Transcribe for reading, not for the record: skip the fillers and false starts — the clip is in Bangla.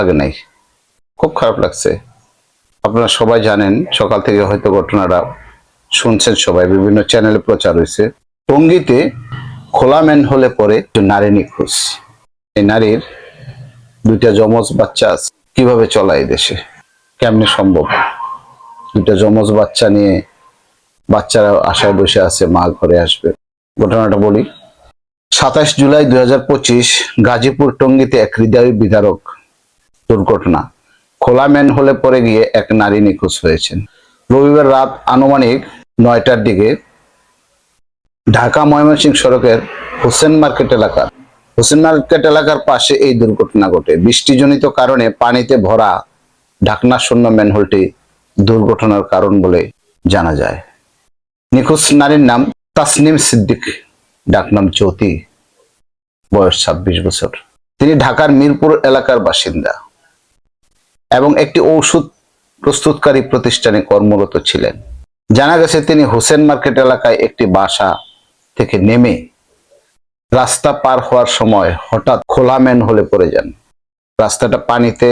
লাগে নাই, খুব খারাপ লাগছে। আপনারা সবাই জানেন, সকাল থেকে হয়তো ঘটনাটা শুনছেন, সবাই বিভিন্ন চ্যানেলে প্রচার হয়েছে। টঙ্গীতে খোলা ম্যানহোলে পড়ে নারী নিখোঁজ। এই নারীর দুইটা যমজ বাচ্চা আছে। কিভাবে চলা এই দেশে, কেমনে সম্ভব? দুইটা যমজ বাচ্চা নিয়ে বাচ্চারা আশায় বসে আছে মা ঘরে আসবে। ঘটনাটা বলি। 27 জুলাই 2025 গাজীপুর টঙ্গীতে এক হৃদয় বিদারক দুর্ঘটনা। খোলা ম্যানহোলে পড়ে গিয়ে এক নারী নিখোঁজ হয়েছেন। রবিবার রাত আনুমানিক 9টার দিকে ঢাকা ময়মনসিংহ সড়কের হোসেন মার্কেট এলাকার পাশে এই দুর্ঘটনা ঘটে। বৃষ্টিজনিত কারণে পানিতে ভরা ঢাকনা শূন্য ম্যানহোলটি দুর্ঘটনার কারণ বলে জানা যায়। নিখোঁজ নারীর নাম তাসনিম সিদ্দিক, ডাকনাম জ্যোতি, বয়স 26 বছর। তিনি ঢাকার মিরপুর এলাকার বাসিন্দা এবং একটি ঔষধ প্রস্তুতকারী প্রতিষ্ঠানে কর্মরত ছিলেন। জানা গেছে তিনি হোসেন মার্কেট এলাকায় একটি বাসা থেকে নেমে রাস্তা পার হওয়ার সময় হঠাৎ খোলা ম্যানহোলে পড়ে যান। রাস্তাটা পানিতে